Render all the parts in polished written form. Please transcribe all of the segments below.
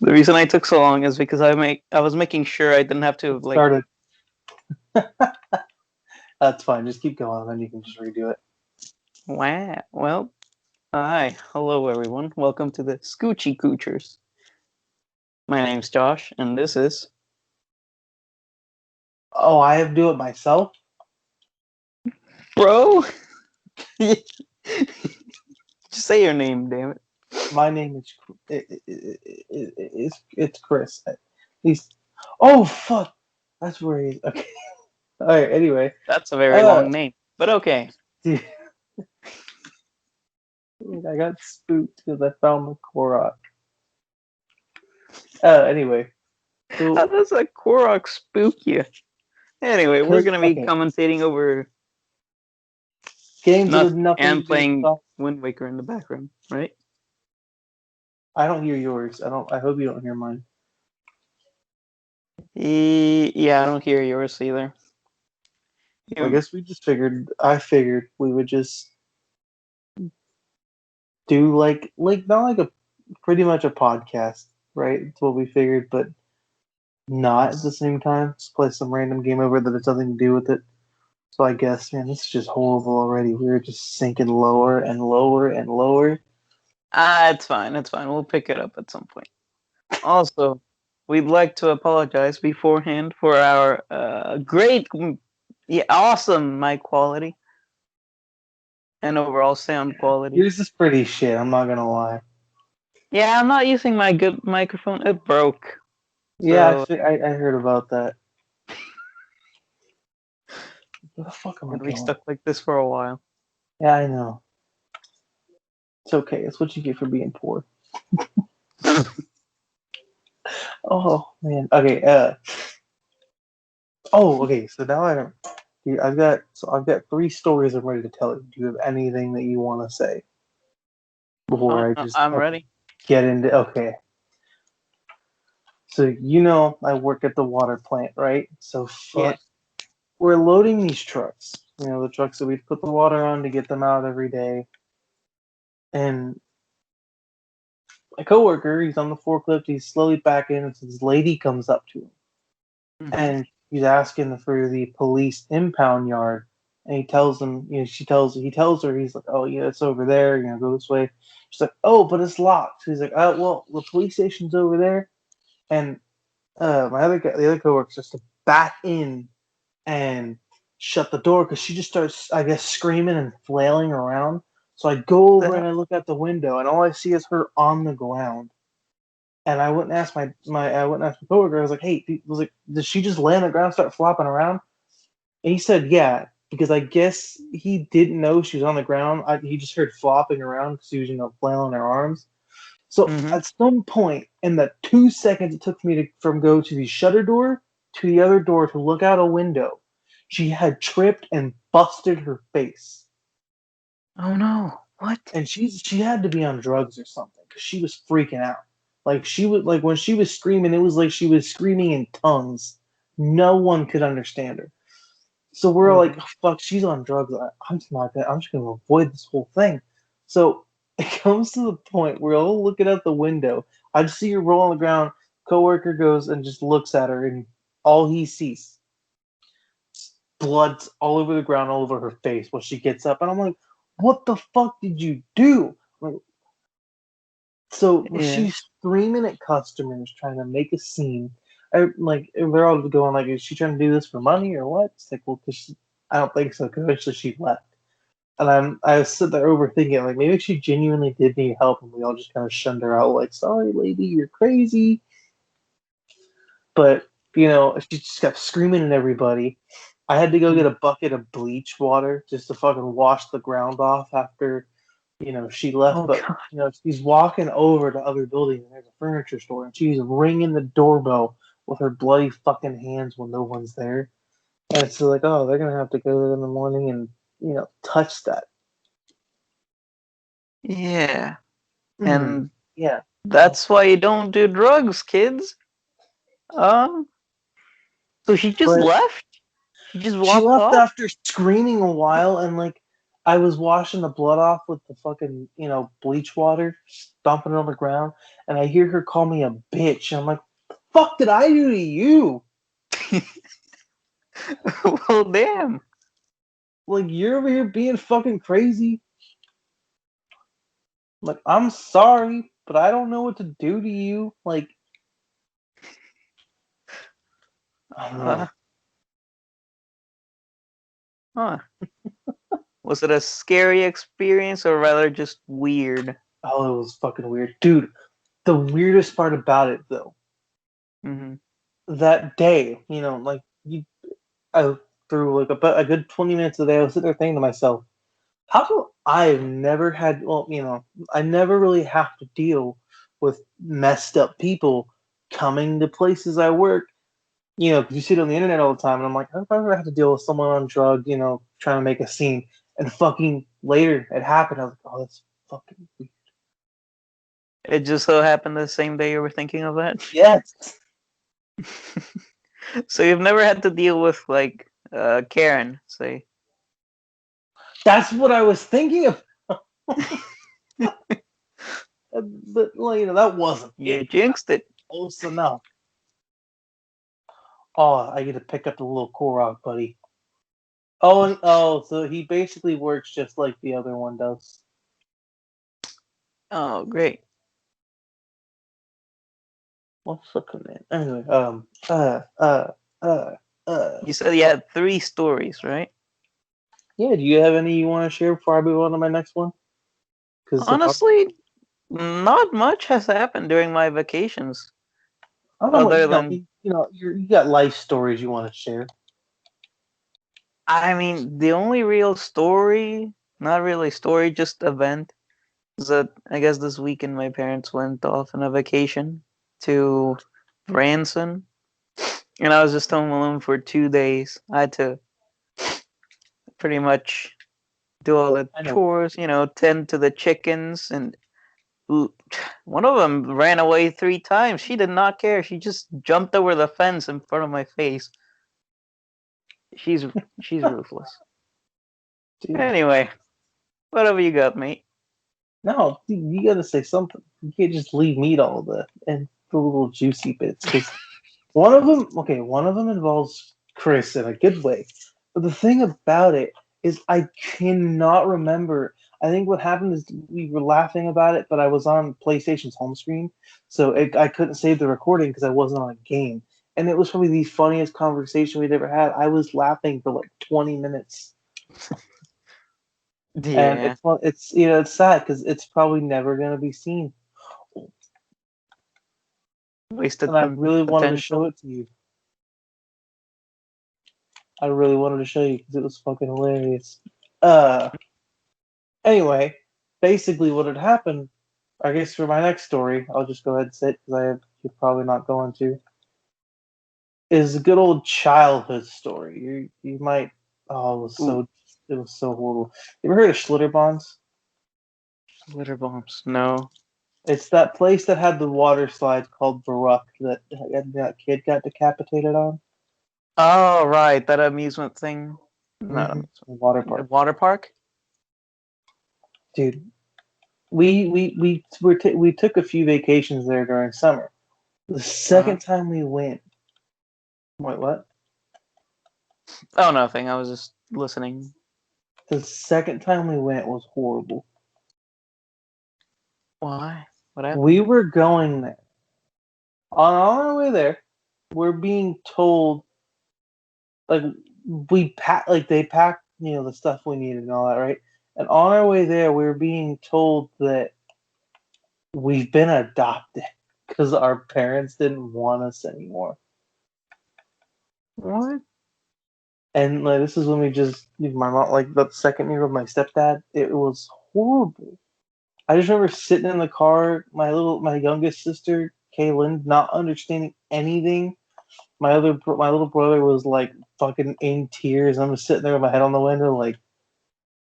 The reason I took so long is because I was making sure I didn't have to like. Started. That's fine. Just keep going, and then you can just redo it. Wow. Well, hi, hello everyone. Welcome to the Scoochy Coocers. My name's Josh, and this is. Oh, I have to do it myself. Bro. Just say your name, damn it. My name is it's Chris. He's oh fuck. That's where he's okay. All right. Anyway, That's a very uh, long name, but okay. dude, I got spooked because I found the Korok. Anyway, How so does a Korok spook you? Anyway, we're because gonna be okay, commentating over games that not have nothing to and do with playing stuff. Wind Waker in the background, right? I don't hear yours. I don't. I hope you don't hear mine. Yeah, I don't hear yours either. Well, I guess we just figured. I figured we would just do like not like a pretty much a podcast, right? That's what we figured, but not at the same time. Just play some random game over that has nothing to do with it. So I guess, man, this is just horrible already. We're just sinking lower and lower and lower. It's fine. It's fine. We'll pick it up at some point. Also, we'd like to apologize beforehand for our great, awesome mic quality and overall sound quality. Yours is pretty shit. I'm not gonna lie. Yeah, I'm not using my good microphone. It broke. Yeah, So, I heard about that. Where the fuck am I it'll be going? stuck like this for a while. Yeah, I know. It's okay. It's what you get for being poor. Oh man. Okay. Oh, okay. So now I don't. I've got three stories I'm ready to tell you. Do you have anything that you want to say before I just I'm ready. get into? Okay. So I work at the water plant, right? So Yeah. we're loading these trucks. The trucks that we put the water on to get them out every day. And my coworker, he's on the forklift. He's slowly backing, and this lady comes up to him, Mm-hmm. and he's asking for the police impound yard. And he tells him, he tells her, he's like, oh yeah, it's over there. Go this way. She's like, oh, but it's locked. He's like, oh well, the police station's over there. And the other coworker just to back in and shut the door because she just starts, I guess, screaming and flailing around. So I go over and I look out the window, and all I see is her on the ground. And I went and asked I went and asked my coworker. I was like, "Hey, did she just lay on the ground, and start flopping around?" And he said, "Yeah," because I guess he didn't know she was on the ground. He just heard flopping around because she was, flailing her arms. So Mm-hmm. at some point in the 2 seconds it took me to from go to the shutter door to the other door to look out a window, she had tripped and busted her face, Oh no! What? and she had to be on drugs or something because she was freaking out. Like she was like when she was screaming, it was like she was screaming in tongues. No one could understand her. So we're all like, Mm-hmm. oh, "Fuck, she's on drugs. I'm just not gonna. I'm just gonna avoid this whole thing." So it comes to the point where we're all looking out the window. I just see her roll on the ground. Coworker goes and just looks at her, and all he sees blood's all over the ground, all over her face when she gets up. And I'm like, "What the fuck did you do?" Like, so Yeah. she's screaming at customers, trying to make a scene. Like they're all going like, "Is she trying to do this for money or what?" It's like, well, I don't think so. Because eventually she left, and I was sitting there overthinking, like maybe she genuinely did need help, and we all just kind of shunned her out, like, "Sorry, lady, you're crazy." But she just kept screaming at everybody. I had to go get a bucket of bleach water just to fucking wash the ground off after she left. Oh But god. she's walking over to other buildings and there's a furniture store, and she's ringing the doorbell with her bloody fucking hands when no one's there. And it's like, oh, they're gonna have to go there in the morning and touch that. Yeah. Mm, And yeah. that's why you don't do drugs, kids. Um. So she just But left. She just she walked left off. after screaming a while, and like I was washing the blood off with the fucking, bleach water, stomping it on the ground, and I hear her call me a bitch. And I'm like, the fuck did I do to you? Well, damn. Like, you're over here being fucking crazy. Like, I'm sorry, but I don't know what to do to you. Like, I don't Uh, know. huh. Was it a scary experience or rather just weird? Oh, it was fucking weird. Dude, the weirdest part about it, though, Hmm. that day, I, through like a good 20 minutes of the day, I was sitting there thinking to myself, how come I've never had, well, I never really have to deal with messed up people coming to places I work, because you see it on the internet all the time, and I'm like, how come I ever have to deal with someone on drug, trying to make a scene, and fucking later it happened, I was like, oh, that's fucking weird. It just so happened the same day you were thinking of that. Yes, So you've never had to deal with like Karen, say. that's what I was thinking of, but, well, that wasn't it. You jinxed it. Close enough. Oh, I get to pick up the little Korok, buddy. So he basically works just like the other one does. Oh, great. What's the command? Anyway, uh, uh. You said you had three stories, right? Yeah, do you have any you want to share before I move on to my next one? Because if Honestly, not much has happened during my vacations, I don't know what other than, you got life stories you want to share. I mean, the only real story, not really story, just event, is that I guess this weekend my parents went off on a vacation to Branson, and I was just home alone for 2 days. I had to pretty much do all the I know. chores, tend to the chickens, and one of them ran away 3 times. She did not care. She just jumped over the fence in front of my face. She's she's ruthless. Dude, Anyway, whatever you got, mate. no, you got to say something. You can't just leave me to all the little juicy bits because one of them involves Chris in a good way. But the thing about it is, I cannot remember. I think what happened is we were laughing about it, but I was on PlayStation's home screen, so I couldn't save the recording because I wasn't on a game. And it was probably the funniest conversation we'd ever had. I was laughing for like 20 minutes, and Yeah, it's sad because it's probably never gonna be seen. wasted And I really wanted to show potential. it to you. I really wanted to show you because it was fucking hilarious. Uh, anyway, basically what had happened, I guess for my next story, I'll just go ahead and say it because you're probably not going to, is a good old childhood story. You might, oh, Ooh, it was so horrible. You ever heard of Schlitterbahns? glitter bombs. No. It's that place that had the water slide called Baruch that kid got decapitated on. Oh, right, that amusement thing. Not Water amusement. park. Water park. Dude, we took a few vacations there during summer. The Uh-huh. second time we went, wait, what? Oh, nothing. I was just listening. The second time we went was horrible. Why? What happened? We were going there. On our way there, we're being told like they packed the stuff we needed and all that, right? And on our way there, we were being told that we've been adopted because our parents didn't want us anymore. What? And like this is when we just my mom like the second year of my stepdad. It was horrible. I just remember sitting in the car, my youngest sister, Kaylin, not understanding anything. My little brother was like fucking in tears. I'm just sitting there with my head on the window, like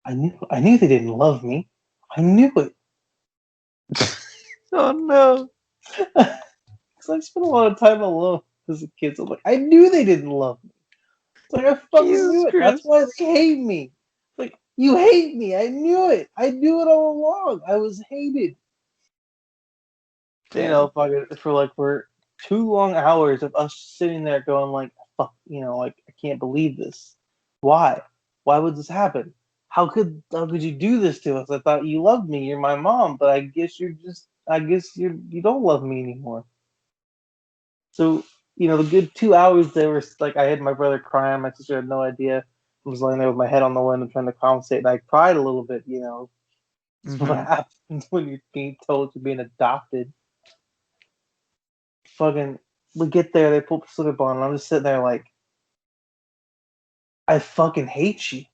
I knew they didn't love me. I knew it. Oh no. Because I spent a lot of time alone as a kid. So I'm like, I knew they didn't love me. It's like I fucking Jesus knew it. That's Christ. why they hate me. Like You hate me. I knew it. I knew it all along. I was hated. You Yeah. know, for 2 long hours of us sitting there going like, fuck, like I can't believe this. Why? Why would this happen? How could you do this to us? I thought you loved me. You're my mom, but I guess you don't love me anymore. So, the good 2 hours they were like I had my brother crying, my sister had no idea. I was laying there with my head on the window trying to compensate, and I cried a little bit. It's what Hmm. happens when you're being told you're being adopted. Fucking, we get there, they pull the slip on, and I'm just sitting there like, I fucking hate you.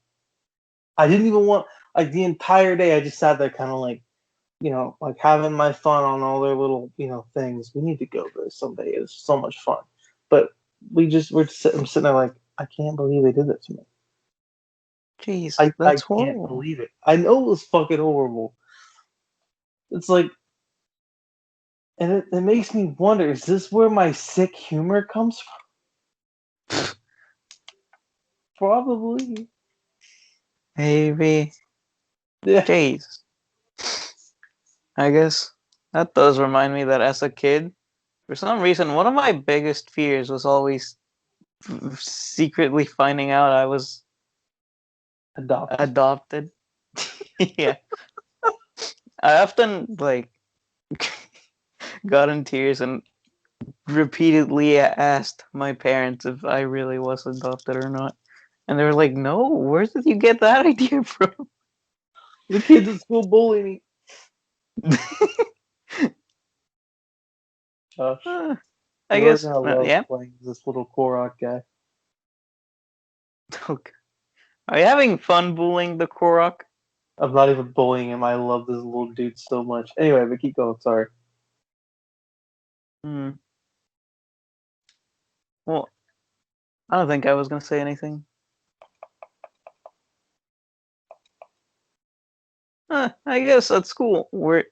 I didn't even want, like, the entire day, I just sat there kind of like having my fun on all their little, things. We need to go there someday. It's so much fun. But I'm sitting there like, I can't believe they did that to me. Jeez, I that's can't horrible. believe it. I know it was fucking horrible. It's like, and it makes me wonder, is this where my sick humor comes from? Probably. Maybe. Yeah. Jeez. I guess that does remind me that as a kid, for some reason, one of my biggest fears was always secretly finding out I was Adopted. adopted. Yeah. I often like got in tears and repeatedly asked my parents if I really was adopted or not. And they were like, "No, where did you get that idea from?" The kids at school bully me. Gosh. Uh, I You are guess, gonna love yeah. playing this little Korok guy. Okay. Are you having fun bullying the Korok? I'm not even bullying him. I love this little dude so much. Anyway, but keep going. Sorry. Hmm. Well, I don't think I was gonna say anything. I guess at school, were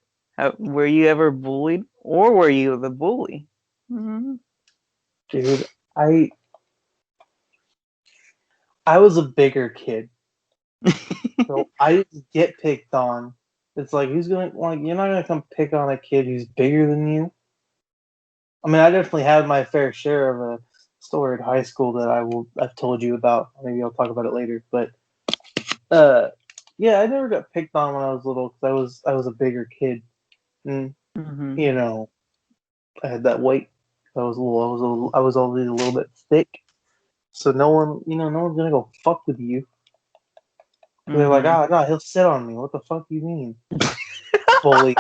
you ever bullied, or were you the bully? Hmm. Dude, I I was a bigger kid, so I didn't get picked on. It's like who's gonna like you're not gonna come pick on a kid who's bigger than you. I mean, I definitely had my fair share of a story at high school that I've told you about. Maybe I'll talk about it later. But uh, yeah, I never got picked on when I was little because I was a bigger kid, and Hmm. you know I had that weight. I was always a little bit thick, so no one's gonna go fuck with you. They're like, Hmm. ah, no, he'll sit on me. What the fuck do you mean, bully?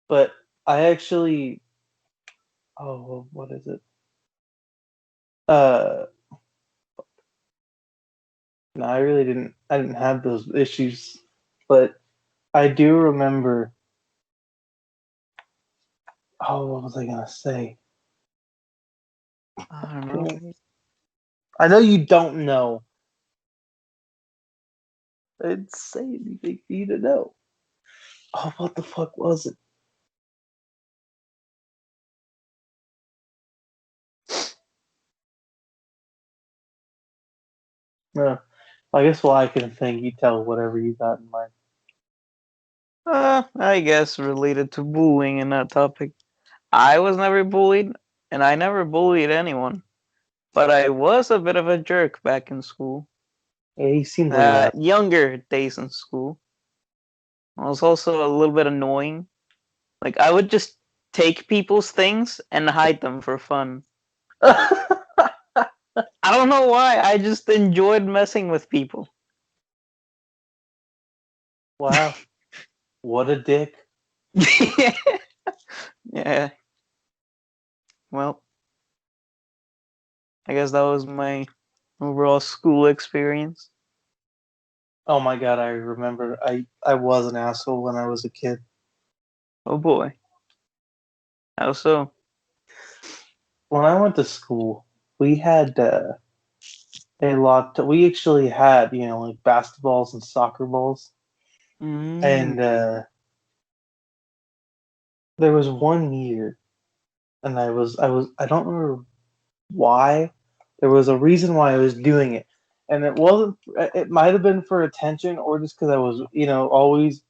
But I actually, oh, what is it? Uh, no, I really didn't. I didn't have those issues, but I do remember. Oh, what was I gonna say? I don't know. Damn. I know you don't know. I didn't say anything for you to know. Oh, what the fuck was it? No, I guess while I can think, you tell whatever you got in mind. I guess related to bullying and that topic. I was never bullied, and I never bullied anyone. But I was a bit of a jerk back in school. Yeah, he seems like that. Younger days in school. I was also a little bit annoying. Like I would just take people's things and hide them for fun. I don't know why. I just enjoyed messing with people. Wow, what a dick. Yeah. Well, I guess that was my overall school experience. Oh my god, I remember. I was an asshole when I was a kid. Oh boy. How so? When I went to school, we had a lot. We actually had like basketballs and soccer balls, and Mm. there was one year, and I don't remember why. There was a reason why I was doing it, and it wasn't. It might have been for attention, or just because I was, always,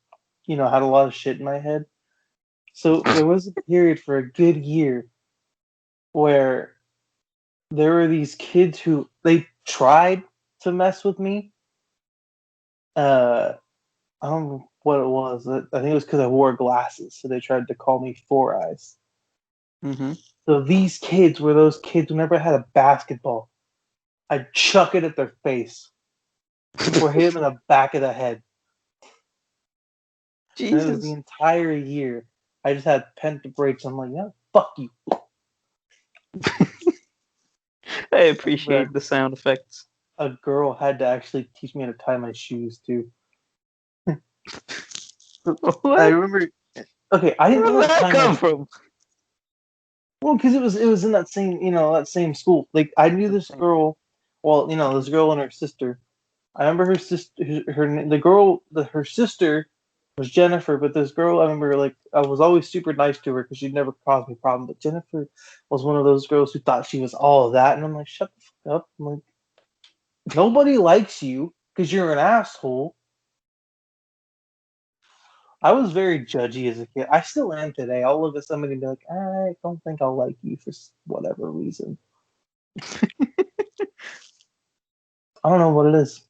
had a lot of shit in my head. So there was a period for a good year where there were these kids who they tried to mess with me. Uh, I don't know what it was. I think it was because I wore glasses, so they tried to call me Four Eyes. Mm-hmm. So these kids were those kids who never had a basketball. I'd chuck it at their face or hit them in the back of the head. And it was the Jesus. entire year. I just had pent breaks. I'm like, yeah, fuck you. I I remember appreciate the sound effects. a girl had to actually teach me how to tie my shoes too. I What? remember. Okay, I didn't Where know did how to that tie my come from? well, because it was in that same that same school. Like I knew this Okay. girl. Well, this girl and her sister. I remember her sister. The girl. Her sister was Jennifer, but this girl I remember like I was always super nice to her because she'd never caused me a problem. But Jennifer was one of those girls who thought she was all of that, and I'm like, shut the fuck up. I'm like, nobody likes you because you're an asshole. I was very judgy as a kid. I still am today. I'll look at somebody and be like, I don't think I'll like you for whatever reason. I don't know what it is.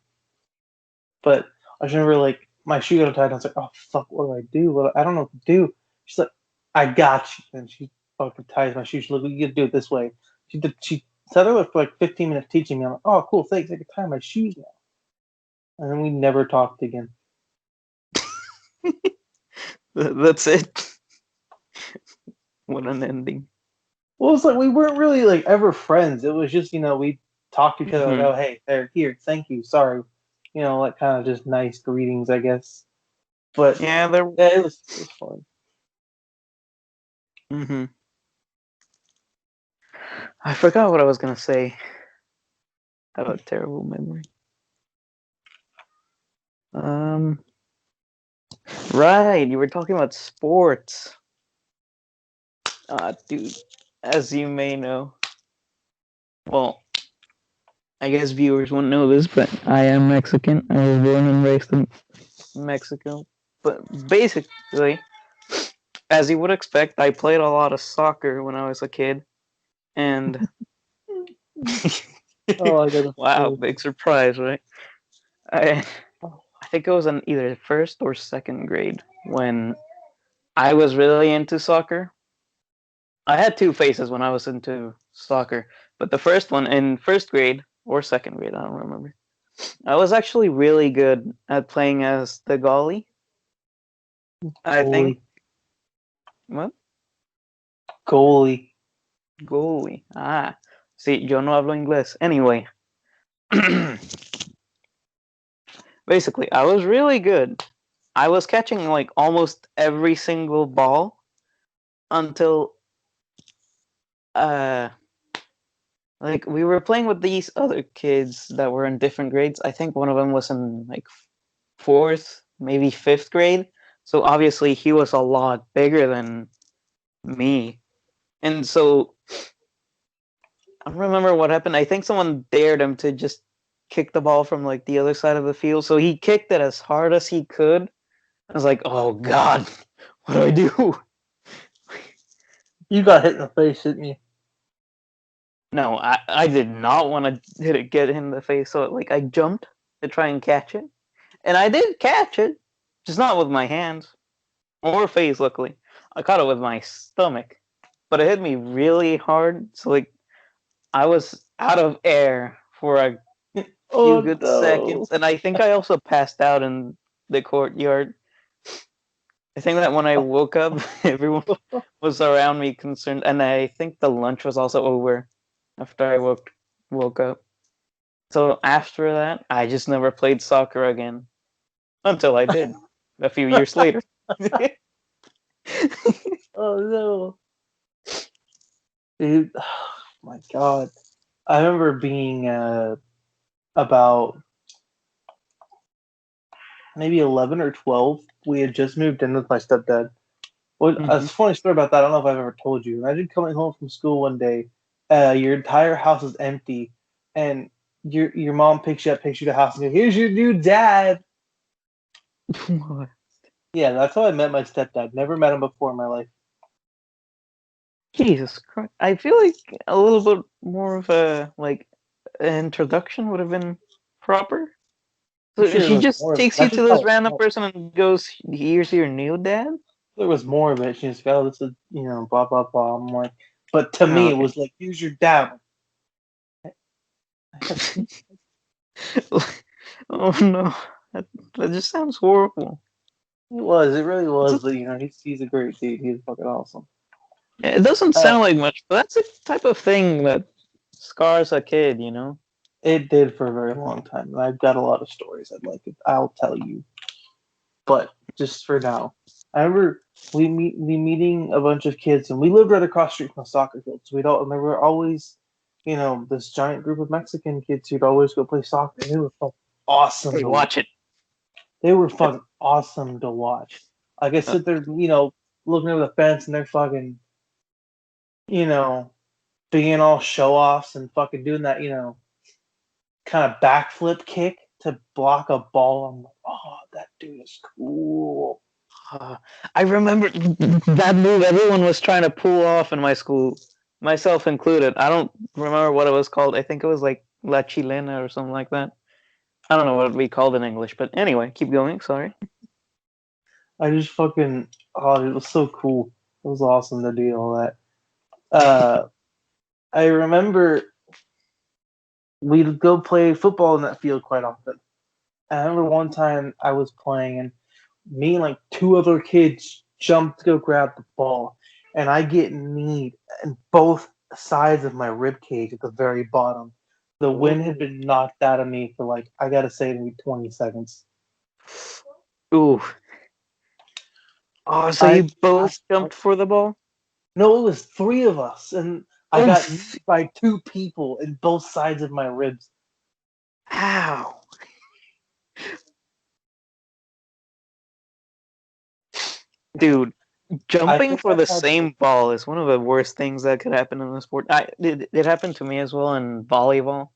But I just remember like my shoe got tied. And I was like, oh fuck, what do I do? I don't know what to do. She's like, I got you. And she fucking ties my shoe. She's like, you gotta do it this way. She sat there for like 15 minutes teaching me. I'm like, oh cool, thanks. I can tie my shoes now. And then we never talked again. That's it. What an ending. Well, it's like we weren't really like ever friends. It was just we talked to each other like, Hmm. oh hey, there, here, thank you, sorry, like kind of just nice greetings, I guess. But Yeah, there. yeah, it was fun. Hmm. I forgot what I was gonna say. I have a terrible memory. Um. Right, you were talking about sports. Dude, as you may know, well, I guess viewers won't know this, but I am Mexican. I was born and raised in Mexico. But basically, as you would expect, I played a lot of soccer when I was a kid. And Oh, I got a wow, flu. big surprise, right? I Oh, I think it was in either first or second grade when I was really into soccer. I had two phases when I was into soccer, but the first one in first grade or second grade, I don't remember. I was actually really good at playing as the goalie. I think goalie, what goalie. goalie. Sí, yo no hablo inglés. Anyway, basically, I was really good. I was catching like almost every single ball until uh like we were playing with these other kids that were in different grades. I think one of them was in like fourth, maybe fifth grade. So obviously he was a lot bigger than me. And so I don't remember what happened. I think someone dared him to just kick the ball from like the other side of the field. So he kicked it as hard as he could. I was like, oh God, what do I do? You got hit in the face, didn't you? No, I did not want to hit it, get him in the face. So like I jumped to try and catch it. And I did catch it, just not with my hands or face, luckily. I caught it with my stomach. But it hit me really hard. So like I was out of air for a few Oh good no! seconds, and I think I also passed out in the courtyard. I think that when I woke up, everyone was around me concerned, and I think the lunch was also over after I woke up. So after that, I just never played soccer again until I did a few years later. Oh no, dude! Oh my god! I remember being about maybe 11 or 12. We had just moved in with my stepdad. Well, a Hmm. funny story about that. I don't know if I've ever told you. Imagine coming home from school one day, your entire house is empty, and your mom picks you up, takes you to the house, and goes, "Here's your new dad." What? Yeah, that's how I met my stepdad. Never met him before in my life. Jesus Christ! I feel like a little bit more of a like an introduction would have been proper. I'm So sure there she was just more of it. takes you That's to just how this it random felt. person and goes, "Here's your new dad." There was more of it. She just go, "Oh, this is blah blah blah." I'm like, but to Oh, me, it okay. was like, "Here's your dad." Oh no, that, that just sounds horrible. It was. It really It's was. a, But he's a great dude. He's fucking awesome. it doesn't Uh, sound like much, but that's the type of thing that scars a kid, you know? it did for a very long time, and I've got a lot of stories I'd like. I'll tell you, but just for now, I remember we meeting a bunch of kids, and we lived right across the street from a soccer field. So we'd all, and there were always, this giant group of Mexican kids who'd always go play soccer. And they were fucking awesome Hey, to watch. watch it. They were fucking awesome to watch. Like I sit there, looking over the fence, and they're fucking, you know, being all show offs and fucking doing that, kind of backflip kick to block a ball. I'm like, oh, that dude is cool. Uh, I remember that move everyone was trying to pull off in my school, myself included. I don't remember what it was called. I think it was like La Chilena or something like that. I don't know what it'd be called in English, but anyway, keep going. Sorry. I just fucking, oh, it was so cool. It was awesome to do all that. Uh, I remember we'd go play football in that field quite often. I remember one time I was playing, and me and like two other kids jumped to go grab the ball, and I get kneed in both sides of my rib cage at the very bottom. The wind had Ooh. been knocked out of me for like, I gotta say, maybe 20 seconds. Ooh. Oh, so I you both jumped for the ball? No, it was three of us, and I got Oof. kneed by two people in both sides of my ribs. Ow. Dude, I jumping think for I've the had. same ball is one of the worst things that could happen in the sport. It happened to me as well in volleyball.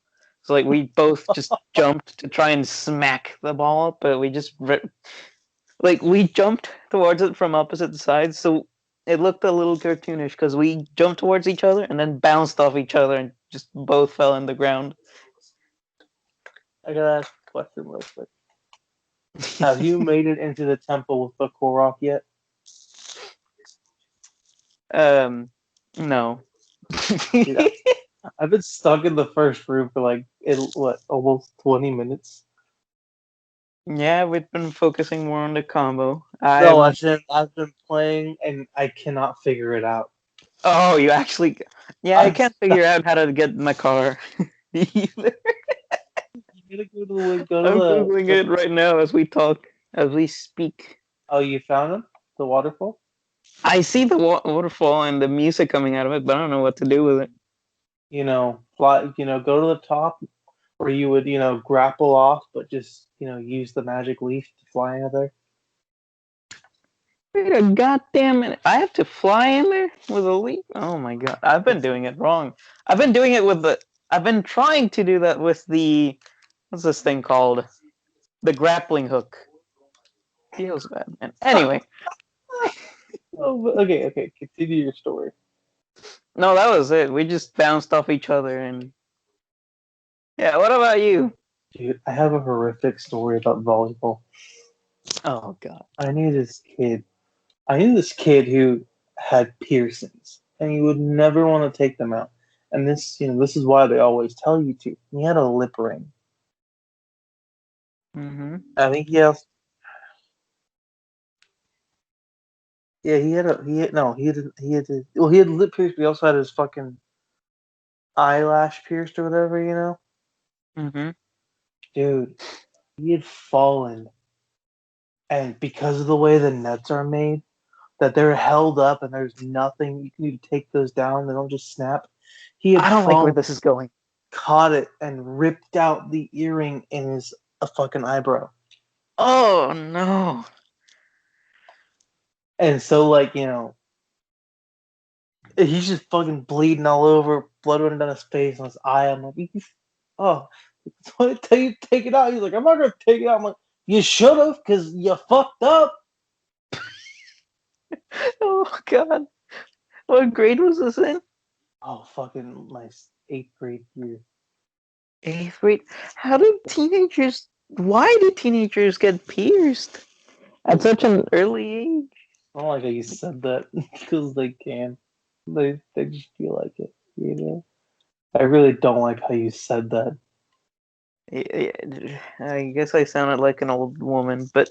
So like we both just jumped to try and smack the ball, but like we jumped towards it from opposite sides, so it looked a little cartoonish because we jumped towards each other and then bounced off each other and just both fell in the ground. I gotta ask a question real quick. Have you made it into the temple with the Korok yet? um, no. Dude, I've been stuck in the first room for like almost 20 minutes. Yeah, we've been focusing more on the combo. No, I'm. I've been playing and I cannot figure it out. Oh, you actually. Yeah, I I'm can't stuck. figure out how to get in my car either. You gotta go to I'm googling the. it right now as we talk, as we speak. Oh, you found him? The waterfall? I see the waterfall and the music coming out of it, but I don't know what to do with it. Fly. Go to the top where you would grapple off, but just use the magic leaf to fly into there. Wait a goddamn minute! I have to fly in there with a leap. Oh my god! I've been Yes. doing it wrong. I've been doing it with the. I've been trying to do that with the. What's this thing called? The grappling hook. Feels bad, man. Anyway, Oh, okay, okay. Continue your story. no, that was it. We just bounced off each other and. Yeah. What about you? Dude, I have a horrific story about volleyball. Oh god. I knew this kid. I knew this kid who had piercings, and he would never want to take them out. And this is why they always tell you to. He had a lip ring. Mm-hmm. I think he has. Yeah, he had a. He had no. He had lip pierced, but he also had his fucking eyelash pierced or whatever. Mm-hmm. Dude, he had fallen, and because of the way the nets are made, that they're held up and there's nothing you can do to take those down. They don't just snap. He had I don't like where fallen, this is going. caught it, and ripped out the earring in his a fucking eyebrow. Oh no. And so, like, he's just fucking bleeding all over, blood running down his face and his eye. I'm like, oh, so I tell you to take it out. He's like, I'm not gonna take it out. I'm like, you should have, because you fucked up. Oh God. What grade was this in? Oh, fucking my eighth grade year. Eighth grade. How do teenagers? Why do teenagers get pierced at such an early age? I don't like how you said that because they can. They just feel like it, you know. I really don't like how you said that. I guess I sounded like an old woman, but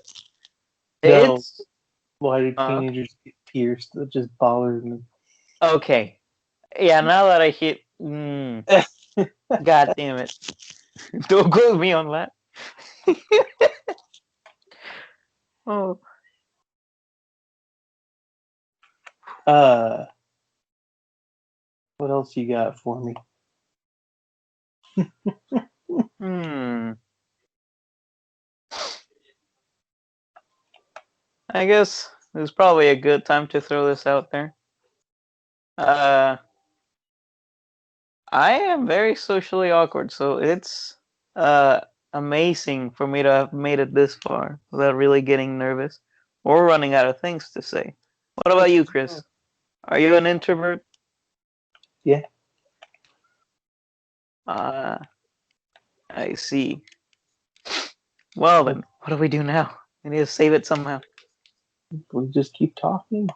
No, it's why do uh, teenagers get pierced? That just bothers me. okay. Yeah, now that I hit, God damn it! Don't quote me on that. Oh, uh, what else you got for me? hmm. I guess it was probably a good time to throw this out there. Uh, I am very socially awkward, so it's uh amazing for me to have made it this far without really getting nervous or running out of things to say. What about you, Chris? Are you an introvert? Yeah, Uh, I see. Well but then, what do we do now? We need to save it somehow. we just keep talking.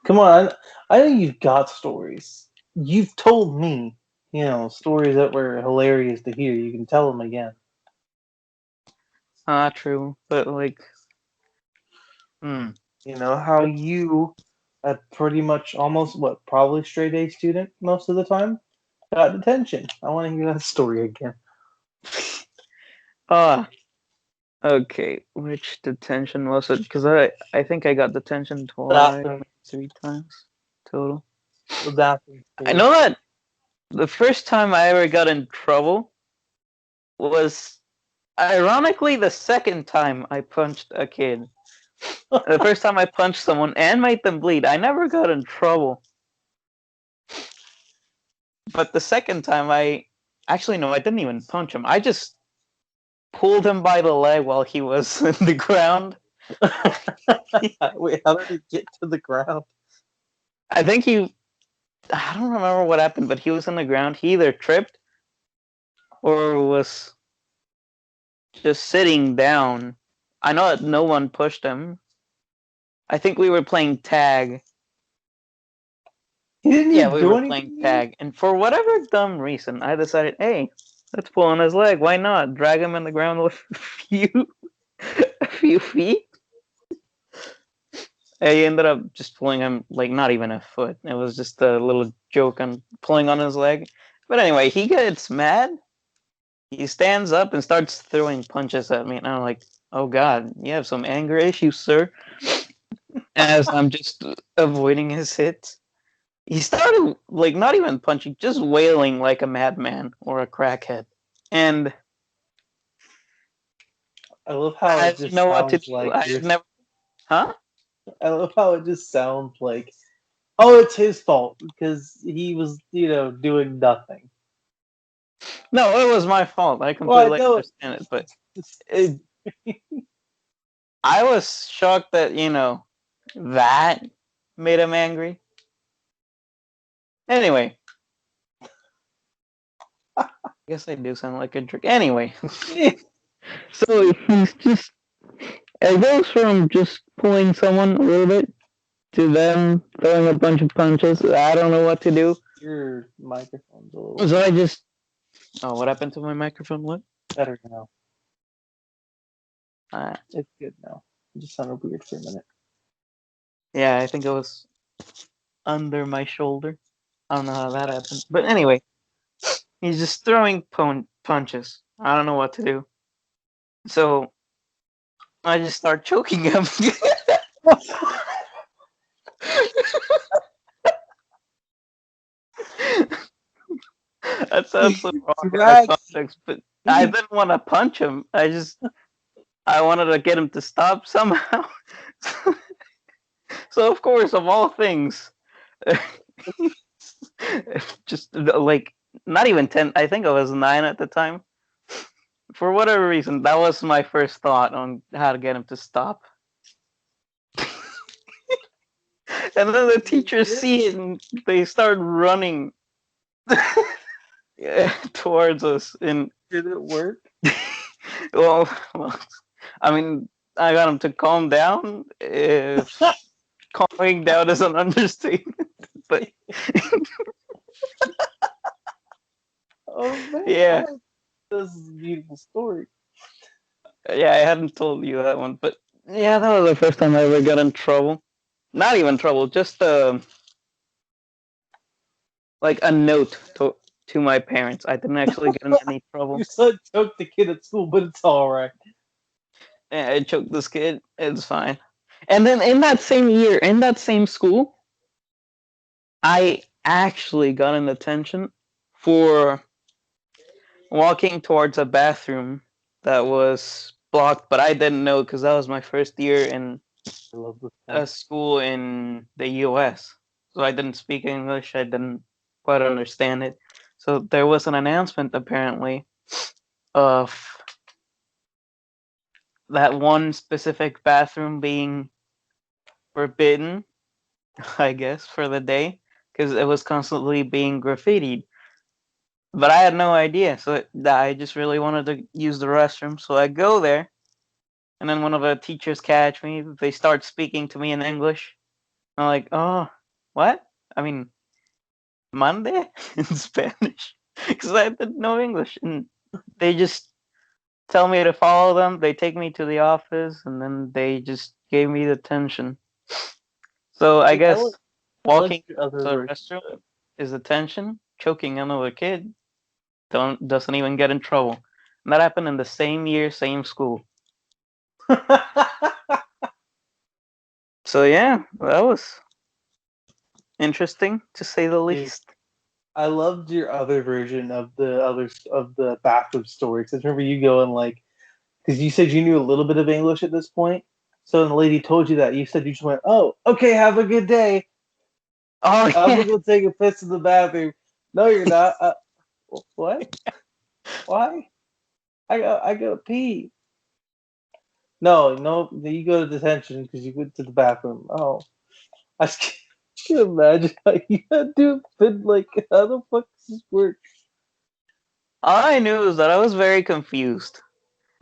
Come on, I know you've got stories. You've told me, stories that were hilarious to hear. You can tell them again. Ah, true, but like, hmm. You know how you, a pretty much almost what, probably straight A student most of the time, got detention. I want to hear that story again. Ah, okay. Which detention was it? Because I think I got detention twice, Bathroom, maybe three times total. the bathroom I know space. that the first time I ever got in trouble was ironically the second time I punched a kid. The first time I punched someone and made them bleed, I never got in trouble. But the second time I actually no, I didn't even punch him. I just pulled him by the leg while he was in the ground. Wait, how did he get to the ground? I think he I don't remember what happened, but he was on the ground. He either tripped or was just sitting down. I know that no one pushed him. I think we were playing tag. He didn't Yeah, even we do were playing anything to you? tag. And for whatever dumb reason, I decided, hey, let's pull on his leg. Why not? Drag him in the ground with a few feet. I ended up just pulling him, like, not even a foot. It was just a little joke on pulling on his leg. But anyway, he gets mad. He stands up and starts throwing punches at me. And I'm like, oh God, you have some anger issues, sir. As I'm just avoiding his hits. He started, like, not even punching, just wailing like a madman or a crackhead. And I love how I it didn't just know what to sounds do. like I you're. had never. Huh? I love how it just sounds like, oh, it's his fault because he was, doing nothing. No, it was my fault. I Well, I completely know understand it. But it's it, I was shocked that, that made him angry. Anyway, I guess I do sound like a jerk. Anyway, so he's just. It goes from just pulling someone a little bit to them throwing a bunch of punches. I don't know what to do. your microphone's a little So I weird. just. Oh, what happened to my microphone? What? Better now. Uh, It's good now. It just sounded weird for a minute. yeah, I think it was under my shoulder. I don't know how that happened. But anyway, he's just throwing punches. I don't know what to do. So I just start choking him. That sounds so wrong out of Drag context, but I me. didn't want to punch him. I wanted to get him to stop somehow. So of course, of all things, just like not even 10. I think I was 9 at the time. For whatever reason, that was my first thought on how to get him to stop. And then the teachers see it and they start running towards us. And Did it work? well, well, I mean, I got him to calm down. If calming down is an understatement, but Oh man, yeah, this is a beautiful story. yeah, I hadn't told you that one, but yeah, that was the first time I ever got in trouble. Not even trouble, just like a note to my parents. I didn't actually get in any Your trouble. son choked the kid at school, but it's all right. Yeah, I choked this kid. It's fine. And then in that same year, in that same school, I actually got an attention for walking towards a bathroom that was blocked, but I didn't know because that was my first year in I love this a one. school in the US. So I didn't speak English. I didn't quite understand it. So there was an announcement apparently of that one specific bathroom being forbidden, I guess, for the day because it was constantly being graffitied. But I had no idea, so I just really wanted to use the restroom. So I go there, and then one of the teachers catch me. They start speaking to me in English. I'm like, oh, what? I mean, Monday in Spanish, because I didn't know English, and they just tell me to follow them. They take me to the office, and then they just gave me the attention. So I See, guess I like walking your other to the version restroom is attention. Choking another kid don't doesn't even get in trouble. And that happened in the same year, same school. of it. So yeah, that was interesting to say the Dude, least. I loved your other version of the bathroom story. Because I remember you going like, because you said you knew a little bit of English at this point. So when the lady told you that, you said you just went, "Oh, okay, have a good day. Oh I'm yeah, gonna go take a piss in the bathroom." No, you're not. What? Why? I gotta pee. No, no, you go to detention because you went to the bathroom. Oh, I just can't imagine how you had to have been like, how the fuck does this work? all I knew is that I was very confused,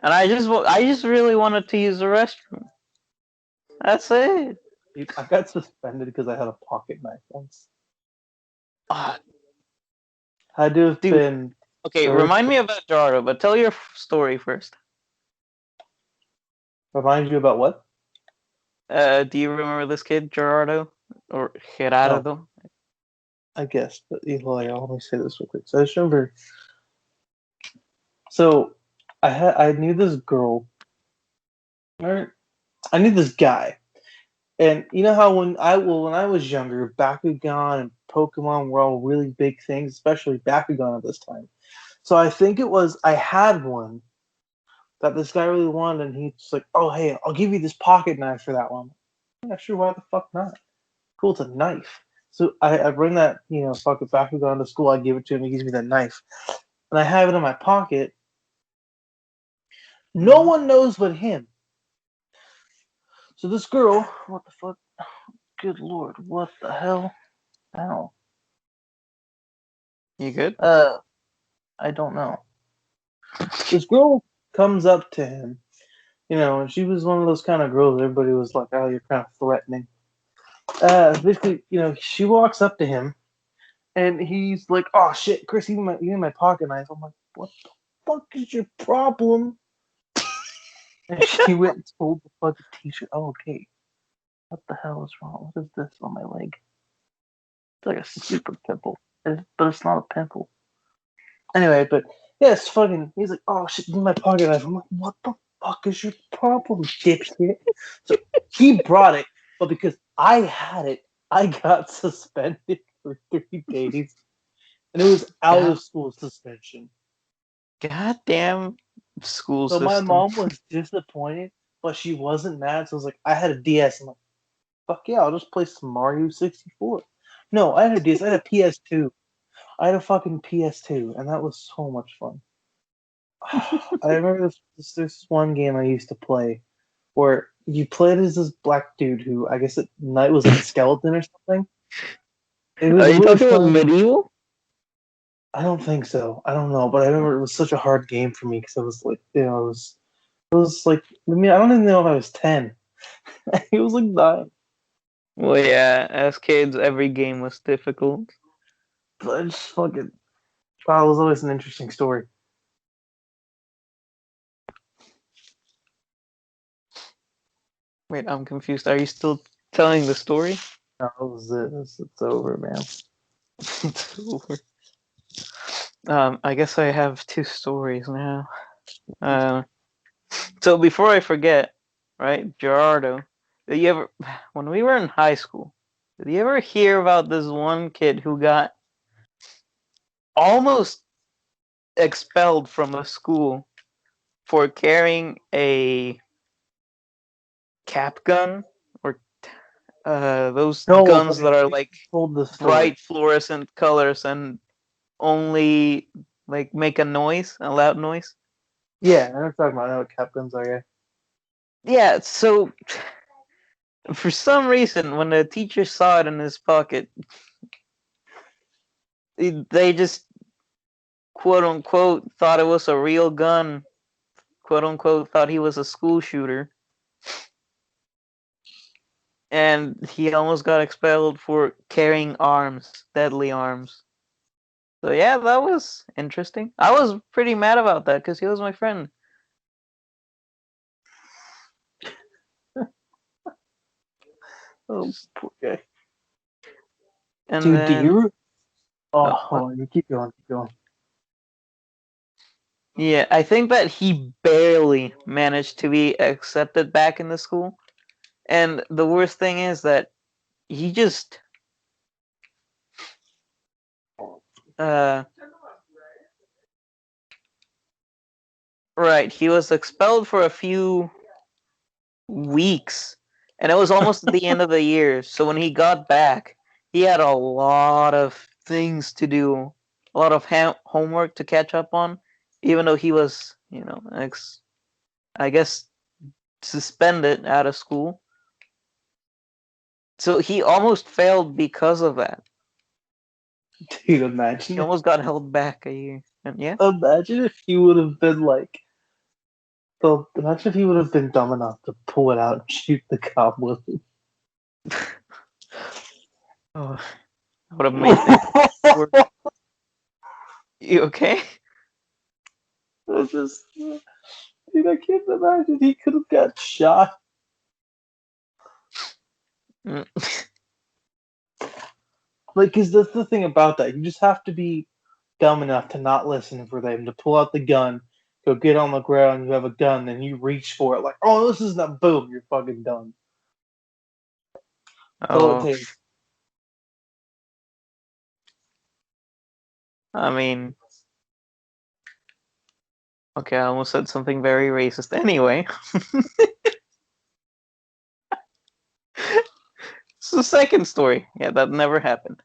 and I just really wanted to use the restroom. That's it. Dude, I got suspended because I had a pocket knife once. Ah, Had to have dude. been Okay, third. remind me about Jardo, but tell your story first. Remind you about what? Do you remember this kid, Gerardo or No, Gerardo? I guess. But let me say this real quick. So I just remember. So I knew this girl, or I knew this guy, and you know how when I was younger, Bakugan and Pokemon were all really big things, especially Bakugan at this time. So I think it was I had one that this guy really wanted, and he's like, "Oh hey, I'll give you this pocket knife for that one." Yeah, sure. Why the fuck not? Cool, it's a knife. So I bring that, fucking Bakugan to school. I give it to him. He gives me that knife, and I have it in my pocket. No Mm-hmm. one knows but him. So this girl, what the fuck? Good lord, what the hell? Ow. You good? Uh, I don't know. This girl comes up to him, and she was one of those kind of girls. Everybody was like, "Oh, you're kind of threatening." Basically, she walks up to him, and he's like, "Oh shit, Chris, you in my pocket knife." I'm like, "What the fuck is your problem?" And she went and told the fucking teacher, "Oh, okay, what the hell is wrong? What is this on my leg? It's like a super pimple, but it's not a pimple." Anyway, but yeah, it's fucking. He's like, "Oh shit, in my pocket knife." I'm like, "What the fuck is your problem, dipshit?" So he brought it, but because I had it, I got suspended for 3 days, and it was out God, of school suspension. goddamn school So my system. mom was disappointed, but she wasn't mad. So I was like, I had a DS. I'm like, fuck yeah, I'll just play some Mario 64. No, I had a DS. I had a PS2. I had a fucking PS2, and that was so much fun. I remember this one game I used to play where you played as this black dude who I guess at night was like a skeleton or something. It was Are you really talking about fun. medieval? I don't think so. I don't know, but I remember it was such a hard game for me because I was like, it was like, I mean, I don't even know if I was 10. It was like 9. Well, yeah. As kids, every game was difficult. But I just fucking, wow, it was always an interesting story. Wait, I'm confused. Are you still telling the story? No, that was it. It's over, man. It's over. I guess I have two stories now. Uh, so before I forget, right, Gerardo, did you ever, when we were in high school, did you ever hear about this one kid who got almost expelled from a school for carrying a cap gun or those No, but guns I that are think like you told the story. bright fluorescent colors and only like make a noise, a loud noise? Yeah, I know talking about. I know what cap guns are. Yeah. Yeah, so for some reason, when the teacher saw it in his pocket, they just quote unquote thought it was a real gun, quote unquote thought he was a school shooter, and he almost got expelled for carrying arms, deadly arms. So yeah, that was interesting. I was pretty mad about that because he was my friend. Oh, poor guy. And Dude, do then, you? Oh, what? hold on. You keep going. Keep going. Yeah, I think that he barely managed to be accepted back in the school. And the worst thing is that he just uh right, he was expelled for a few weeks, and it was almost at the end of the year. So when he got back, he had a lot of things to do, a lot of homework to catch up on, even though he was, I guess, suspended out of school. So he almost failed because of that. Dude, He almost got held back a year. And yeah. imagine if he would have been like, well, imagine if he would have been dumb enough to pull it out and shoot the cop with it. Oh, I would have made things worse. You okay? I just, dude, I can't imagine he could have got shot. Mm. Like, cause that's the thing about that. You just have to be dumb enough to not listen for them to pull out the gun, go get on the ground. You have a gun, then you reach for it. Like, oh, this is not boom. You're fucking done. That's all it Oh, takes. I mean, okay, I almost said something very racist. Anyway, it's the second story. Yeah, that never happened.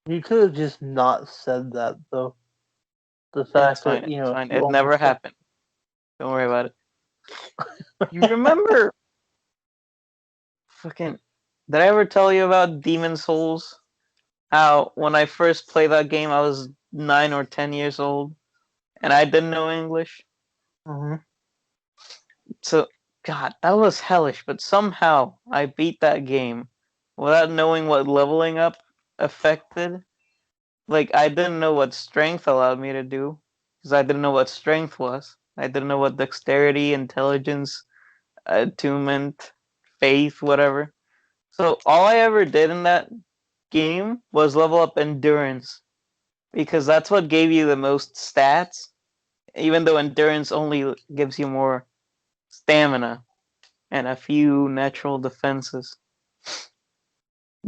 You could have just not said that, though. The It's fact fine. that It's fine. you It never almost got. happened. Don't worry about it. You remember fucking. Did I ever tell you about Demon Souls? How when I first played that game, I was 9 or 10 years old, and I didn't know English. Hmm. So, God, that was hellish. But somehow I beat that game without knowing what leveling up affected. Like I didn't know what strength allowed me to do because I didn't know what strength was. I didn't know what dexterity, intelligence, attunement, faith, whatever. So all I ever did in that game was level up endurance because that's what gave you the most stats. Even though endurance only gives you more stamina and a few natural defenses.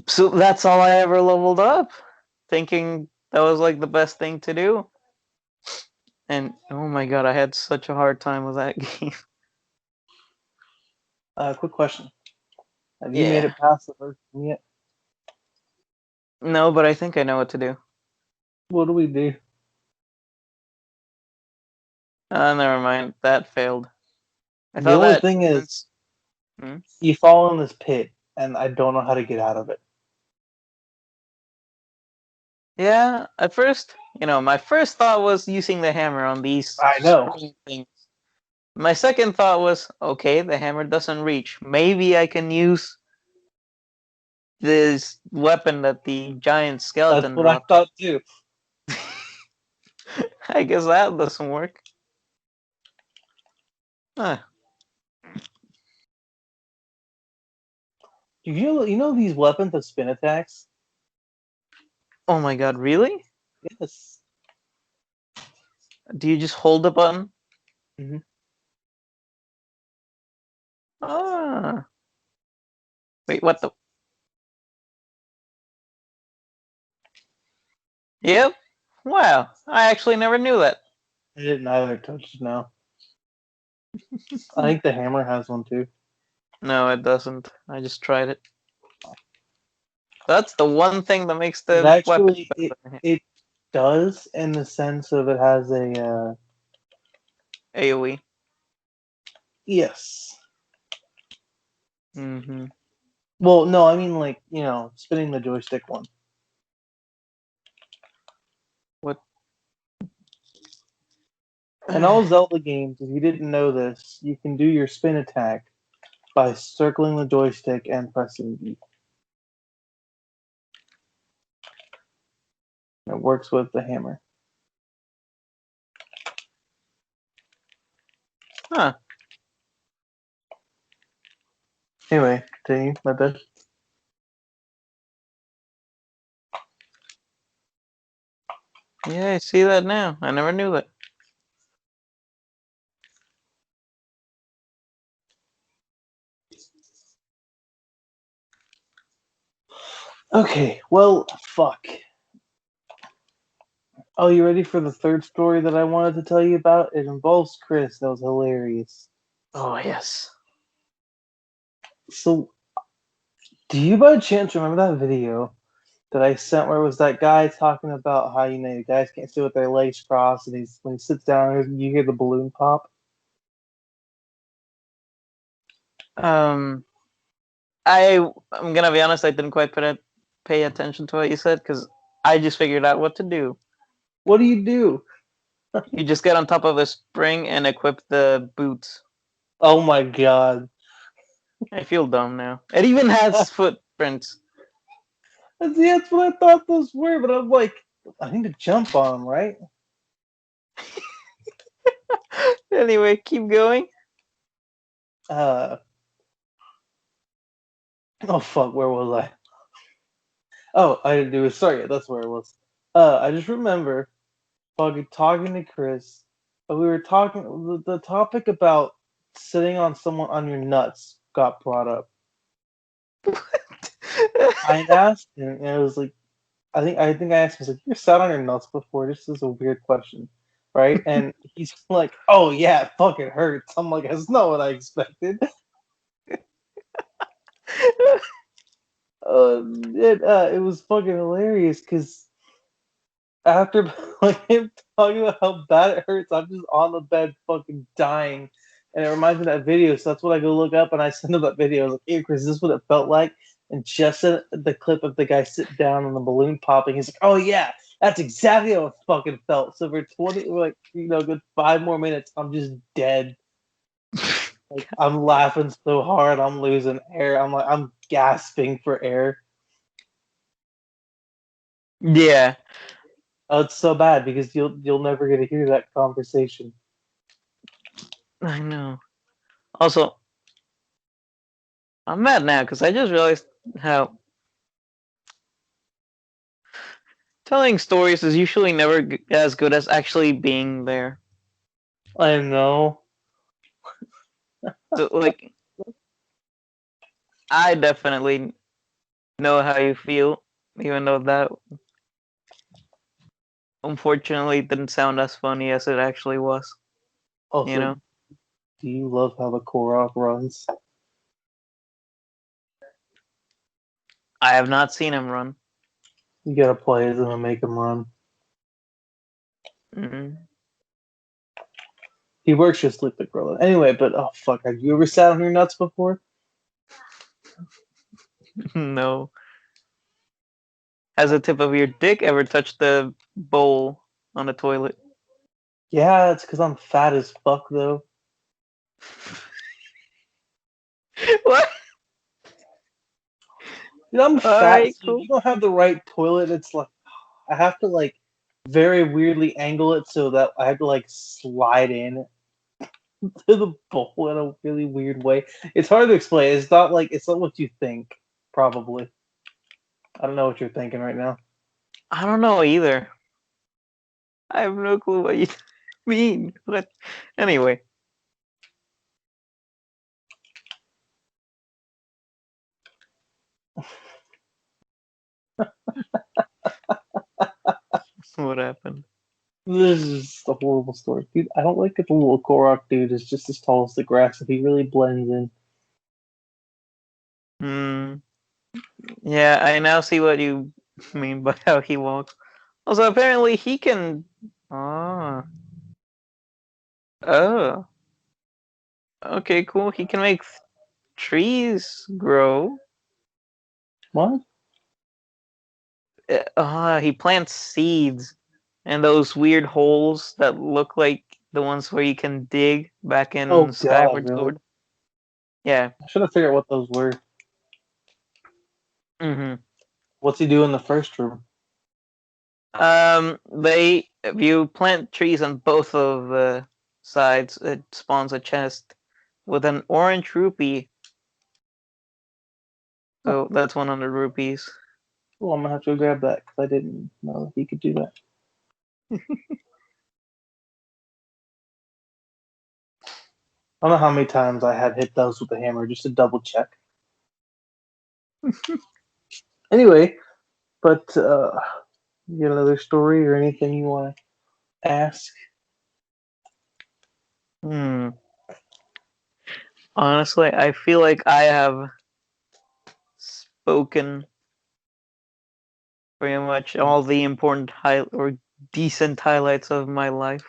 So that's all I ever leveled up, thinking that was like the best thing to do. And oh my god, I had such a hard time with that game. Quick question: have you made Yeah. it past the first one yet? No, but I think I know what to do. What do we do? Never mind. That failed. I The thought only that thing is, since. Hmm? you fall in this pit, and I don't know how to get out of it. Yeah, at first, my first thought was using the hammer on these I know. spring things. My second thought was, okay, the hammer doesn't reach. Maybe I can use this weapon that the giant That's skeleton what I dropped. thought too. I guess that doesn't work. Huh. You know these weapons have spin attacks? Oh my god, really? Yes. Do you just hold the button? Hmm. Ah. Wait, what the? Yep. Wow. I actually never knew that. I didn't either touch it now. I think the hammer has one too. No, it doesn't. I just tried it. That's the one thing that makes It the weapon actually it better. it does in the sense of it has a AoE. yes. Mm-hmm. Well, no, I mean like spinning the joystick one. What? In all Zelda games, if you didn't know this, you can do your spin attack by circling the joystick and pressing B. It works with the hammer. Huh. Anyway, continue. My bad. Yeah, I see that now. I never knew that. Okay, well, fuck. Oh, you ready for the third story that I wanted to tell you about? It involves Chris. That was hilarious. Oh, yes. So, do you by chance remember that video that I sent where it was that guy talking about how guys can't sit with their legs crossed, and when he sits down, you hear the balloon pop? Um, I'm gonna be honest. I didn't quite pay attention to what you said because I just figured out what to do. What do you do? You just get on top of a spring and equip the boots. Oh my god. I feel dumb now. It even has footprints. See, that's what I thought those were, but I'm like, I need to jump on them, right? Anyway, keep going. Uh, oh fuck, where was I? Oh, I didn't do it. Sorry, that's where it was. I just remember fucking talking to Chris. We were talking. The topic about sitting on someone on your nuts got brought up. I asked him, and it was like, I think I asked him, I was like, "You sat on your nuts before? This is a weird question, right?" And he's like, "Oh yeah, it fucking hurts." I'm like, "That's not what I expected." It was fucking hilarious because after like him talking about how bad it hurts, I'm just on the bed fucking dying. And it reminds me of that video, so that's what I go look up and I send him that video. I was like, hey Chris, is this what it felt like? And just the clip of the guy sit down and the balloon popping, he's like, oh yeah, that's exactly how it fucking felt. So for 20 like good 5 more minutes, I'm just dead. Like I'm laughing so hard, I'm losing air. I'm gasping for air. Yeah, Oh, it's so bad because you'll never get to hear that conversation. I know. Also, I'm mad now because I just realized how telling stories is usually never as good as actually being there. I know. So, like, I definitely know how you feel, even though that unfortunately didn't sound as funny as it actually was. You Also, know, do you love how the Korok runs? I have not seen him run. You gotta play as him and make him run. Mm. He works just like the gorilla. Anyway, but oh fuck, have you ever sat on your nuts before? No. Has the tip of your dick ever touched the bowl on the toilet? Yeah, it's because I'm fat as fuck though. What? Dude, I'm fat, Alright, so if cool. you don't have the right toilet, it's like I have to like very weirdly angle it so that I have to like slide in to the bowl in a really weird way. It's hard to explain. It's not what you think, probably. I don't know what you're thinking right now. I don't know either. I have no clue what you mean. But anyway, what happened? This is just a horrible story. Dude, I don't like that the little Korok dude is just as tall as the grass and he really blends in. Hmm. Yeah, I now see what you mean by how he walks. Also, apparently he can. Ah. Oh. Okay, cool. He can make trees grow. What? He plants seeds in those weird holes that look like the ones where you can dig back in Oh god, Skyward really? Sword. Yeah. I should have figured out what those were. Mm-hmm. What's he do in the first room? They if you plant trees on both of the sides, it spawns a chest with an orange rupee. Huh. So that's 100 rupees. Well, I'm gonna have to go grab that because I didn't know that he could do that. I don't know how many times I had hit those with a hammer just to double check. Anyway, but you got another story or anything you want to ask? Hmm. Honestly, I feel like I have spoken pretty much all the important or decent highlights of my life.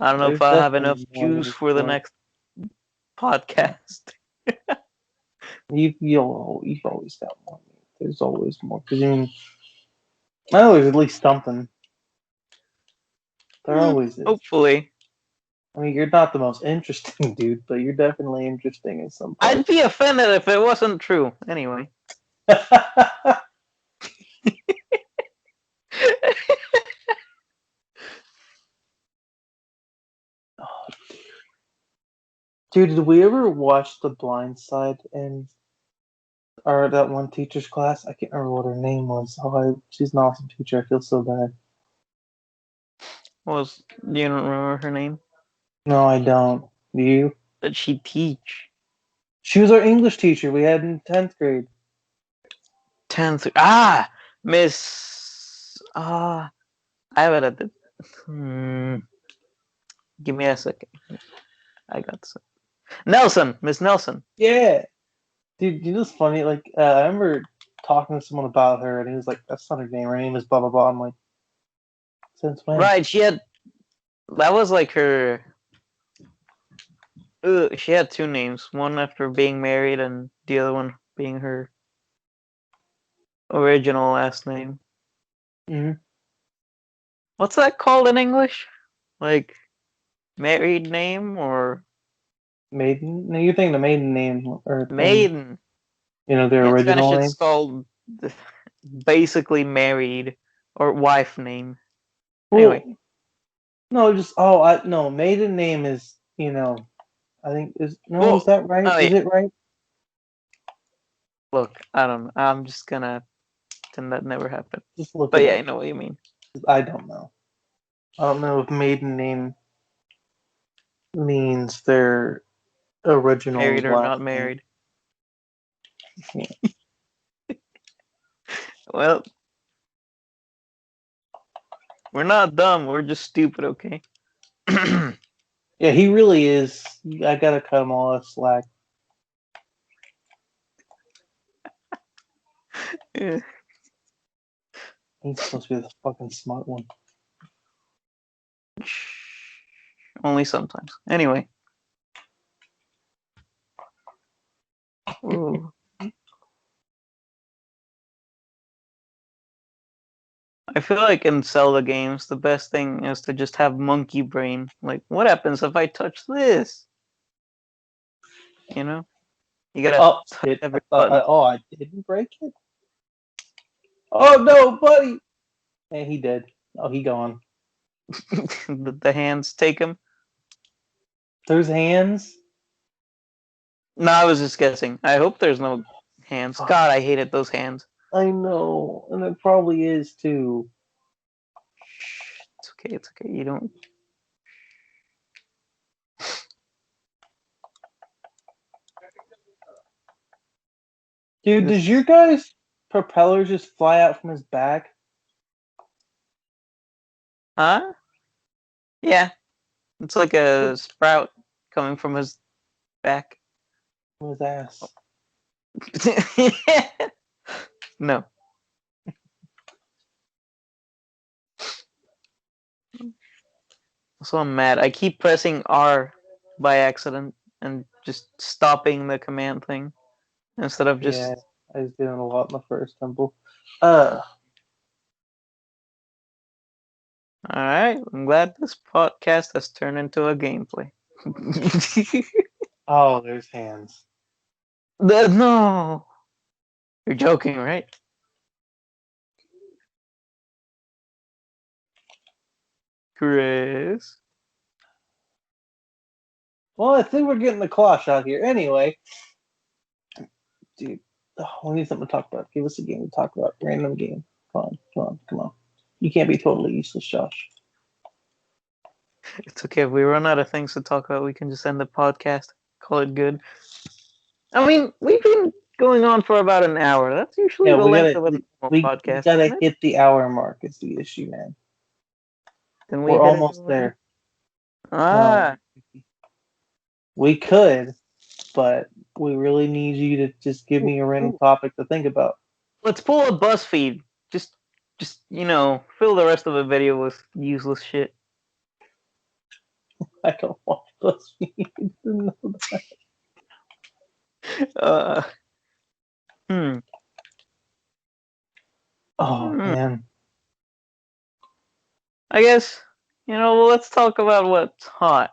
I don't know if There's I have enough definitely more to juice this for the story. next podcast. You've always got more. There's always more. Because I know there's at least something. There Hmm, always is. hopefully. I mean, you're not the most interesting dude, but you're definitely interesting in some I'd be parts. offended if it wasn't true. Anyway. Dude, did we ever watch The Blind Side in or that one teacher's class? I can't remember what her name was. She's an awesome teacher. I feel so bad. Was you don't remember her name? No, I don't. Do you? Did she teach? She was our English teacher we had in 10th grade. 10th. Ah! Miss. I have it at the. Hmm. Give me a second. I got some. Nelson! Miss Nelson. Yeah. Dude, you know what's funny? Like, I remember talking to someone about her, and he was like, "That's not her name. Her name is blah blah blah." I'm like, "Since when?" Right, she had. That was like her. She had two names. One after being married, and the other one being her original last name. Hmm. What's that called in English? Like married name or Maiden? No, you think the maiden name or in maiden? their In Spanish, original it's name? called basically married or wife name. Anyway, Well, no, just I no maiden name is I think is no is well, that right? oh Is yeah. it right? Look, I don't know. I'm just gonna pretend that never happened. Just look But it yeah, I up. know what you mean. I don't know. I don't know if maiden name means their original Married or last not name. married. Yeah, Well, we're not dumb. We're just stupid. Okay. yeah, he really is. I gotta cut him all that slack. Yeah. He's supposed to be the fucking smart one. Only sometimes. Anyway. Ooh. I feel like in Zelda games, the best thing is to just have monkey brain. Like, what happens if I touch this? You know? You gotta Oh touch shit! every button. I didn't break it. Oh no, buddy! And he did. Oh, he gone. The hands take him. There's hands. No, I was just guessing. I hope there's no hands. Fuck. God, I hated those hands. I know, and it probably is too. It's okay, it's okay. You don't. Dude, This. does your guy's propeller just fly out from his back? Huh? Yeah. It's like a sprout coming from his back. From his ass. No. So I'm mad. I keep pressing R by accident and just stopping the command thing instead of Yeah, just. I was doing a lot in the first temple. Uh, Alright, I'm glad this podcast has turned into a gameplay. oh, there's hands. No! You're joking, right? Chris. Well, I think we're getting the claw shot here. Anyway, dude, we need something to talk about. Give us a game to talk about. Random game. Come on, come on, come on. You can't be totally useless, Josh. It's okay. If we run out of things to talk about, we can just end the podcast. Call it good. I mean, we've been going on for about an hour. That's usually Yeah, the length of a normal we podcast, gotta isn't it? hit the hour mark. Is the issue, man. Then we We're hit it almost already. there. No, Ah, we could, but we really need you to just give ooh, me a random ooh. topic to think about. Let's pull a BuzzFeed. Just fill the rest of the video with useless shit. I don't want BuzzFeed to know that. Uh, hmm. Oh hmm. man. I guess let's talk about what's hot.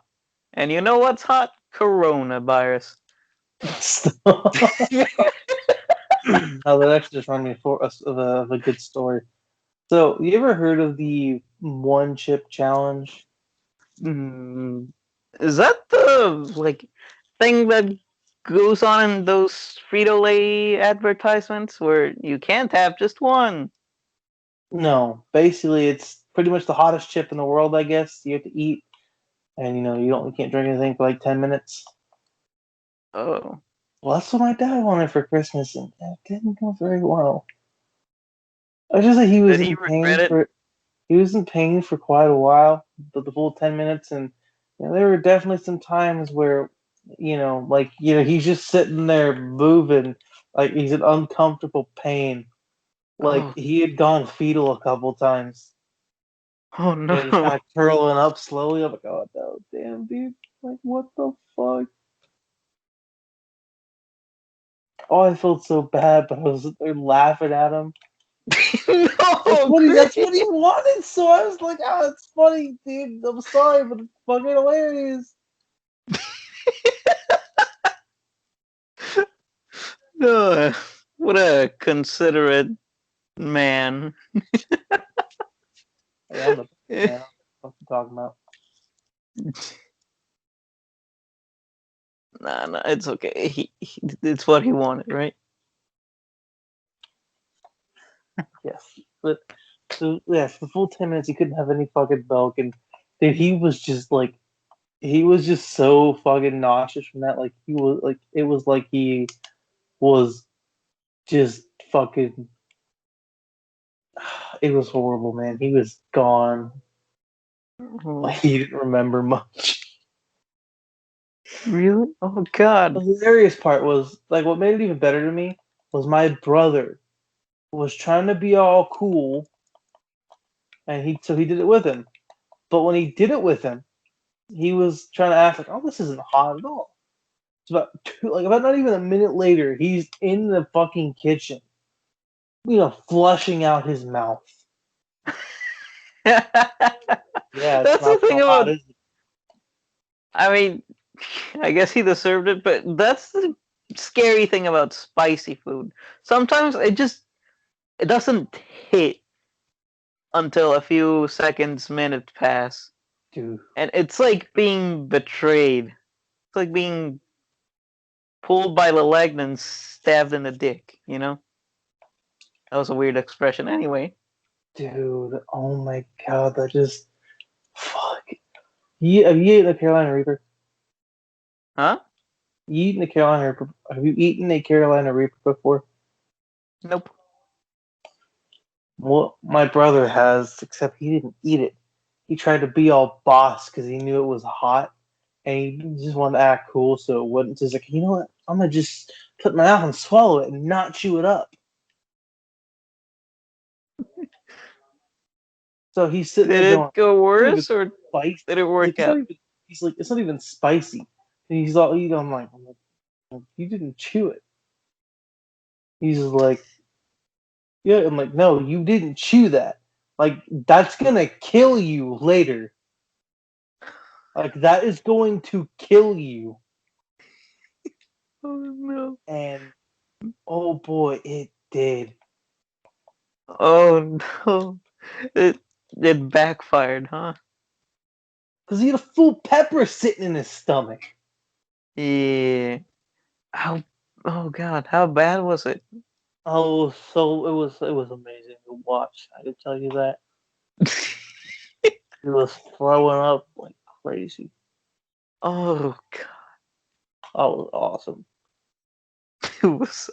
And you know what's hot? Coronavirus. Oh, that actually just reminded me of a good story. So, you ever heard of the one chip challenge? Mm, is that the thing that goes on in those Frito Lay advertisements where you can't have just one? No, basically, it's pretty much the hottest chip in the world. I guess you have to eat, and you can't drink anything for like 10 minutes. Oh, Well, that's what my dad wanted for Christmas, and it didn't go very well. I just like he was did he in pain regret it? for he was in pain for quite a while, the full 10 minutes, and there were definitely some times where he's just sitting there moving like he's in uncomfortable pain. Like Oh, he had gone fetal a couple times. oh Just kind no. of curling up slowly. I'm like, oh no, damn dude, like what the fuck? Oh, I felt so bad, but I was there laughing at him. No, That's Chris. what he wanted. So I was like, oh, it's funny, dude. I'm sorry, but it's fucking hilarious. No, what a considerate man. Hey, I'm the man. What you talking about? Nah, nah, it's okay. It's what he wanted, right? Yes, but so yeah, for the full 10 minutes, he couldn't have any fucking milk, and dude, he was just so fucking nauseous from that. Like he was like it was like he was just fucking. It was horrible, man. He was gone. Like Oh, he didn't remember much. really? Oh The God. hilarious part was like what made it even better to me was my brother was trying to be all cool and he did it with him. But when he did it with him, he was trying to act like, oh, this isn't hot at all. It's about not even a minute later, he's in the fucking kitchen, flushing out his mouth. Yeah, it's That's the not thing so hot, about. is it? I mean, I guess he deserved it, but that's the scary thing about spicy food. Sometimes it doesn't hit until a few seconds, minutes pass, Dude, and it's like being betrayed. It's like being pulled by the leg and stabbed in the dick. That was a weird expression. Anyway, dude, oh my god, that just fuck. Have you eaten a Carolina Reaper? huh? You eaten a Carolina Reaper? Have you eaten a Carolina Reaper before? Nope. Well, my brother has, except he didn't eat it. He tried to be all boss because he knew it was hot, and he just wanted to act cool, so it wouldn't. Just like, you know what? I'm gonna just put my mouth and swallow it and not chew it up. So he's sitting there Did going, it go "It's not even worse or spicy." did it He's like, work "It's not out? even." He's like, "It's not even spicy." And he's all, I'm like, "You didn't chew it." He's just like, "Yeah." I'm like, "No, you didn't chew that. Like, that's gonna kill you later. Like, that is going to kill you." Oh no. And oh boy, it did. Oh no. It it backfired, huh? Because he had a full pepper sitting in his stomach. Yeah. How? Oh God, how bad was it? Oh, so it was amazing to watch. I can tell you that. He was throwing up like crazy. Oh Oh, it was awesome. God, it was.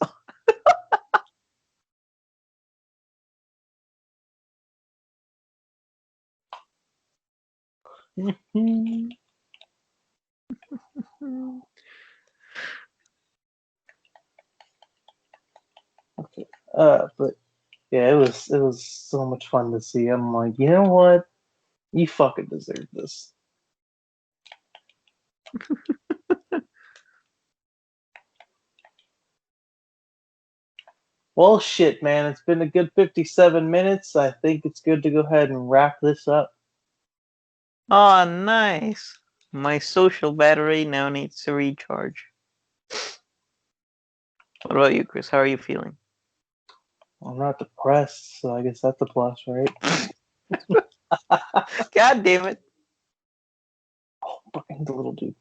Okay. But yeah, it was so much fun to see. I'm like, you know what? You fucking deserve this. Well, shit, man. It's been a good 57 minutes. I think it's good to go ahead and wrap this up. Oh, nice. My social battery now needs to recharge. What about you, Chris? How are you feeling? I'm not depressed, so I guess that's a plus, right? God damn it. Oh, fucking the little dude.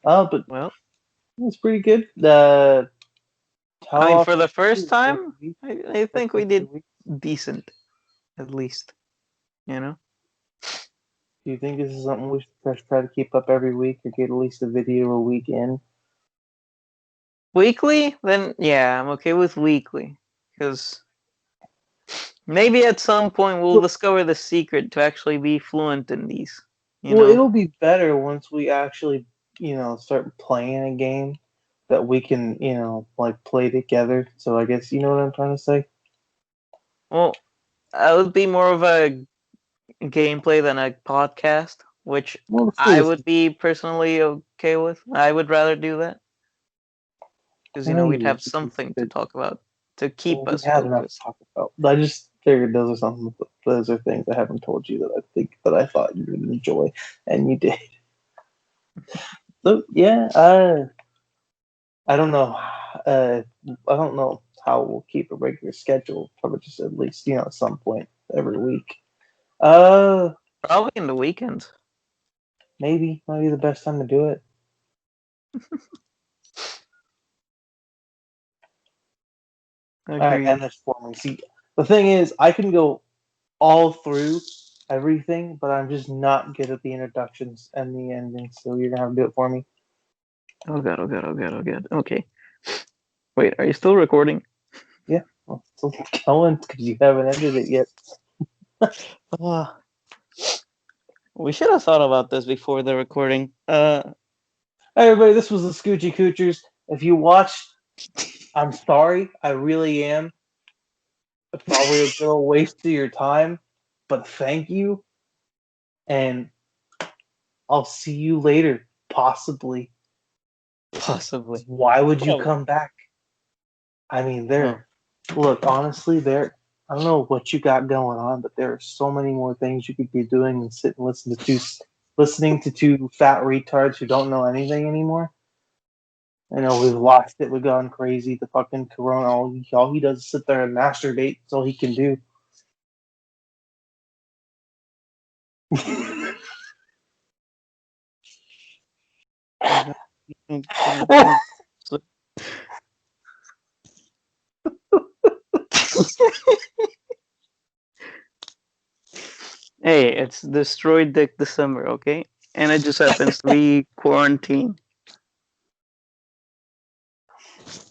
Oh, but Well, it's pretty good. I How mean, for often the do you first do it? Every time, week? I think we Every did week? decent, at least. You know? Do you think this is something we should try to keep up every week or get at least a video a week in? Weekly? Then, yeah, I'm okay with weekly. Because maybe at some point we'll Well, discover the secret to actually be fluent in these. You well, know? it'll be better once we actually, start playing a game that we can, like play together. So I guess you know what I'm trying to say. Well, I would be more of a gameplay than a podcast, which Well, it's still I the would same. be personally okay with. I would rather do that because I know we'd you have would because something to talk about to keep we us have enough to focused. talk about. I just figured those are things I haven't told you that I think that I thought you would enjoy, and you did. So yeah, I don't know. I don't know how we'll keep a regular schedule. Probably just at least at some point every week. Uh, Probably in the weekends. maybe might be the best time to do it. All right, Agreed. and this for me. See, the thing is, I can go all through everything, but I'm just not good at the introductions and the endings. So you're gonna have to do it for me. Oh god, oh god, oh god, oh god. Okay. Wait, are you still recording? Yeah, well, still going because you haven't ended it yet. Ah, we should have thought about this before the recording. Hey, everybody, this was the Scoochie Coochers. If you watched, I'm sorry, I really am. Probably a little waste of your time, but thank you, and I'll see you later, possibly. Possibly. Why would you Probably. come back? I mean, Oh, look, honestly, I don't know what you got going on, but there are so many more things you could be doing than sit and listening to two fat retards who don't know anything anymore. I know we've lost it. We've gone crazy. The fucking corona. All he does is sit there and masturbate. That's all he can do. I got gonna fall asleep. Hey, it's destroyed Dick December, okay? And it just happens to be quarantine.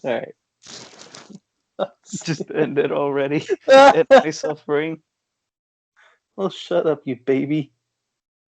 All right. Just ended already. End my suffering. Well, shut up, you baby.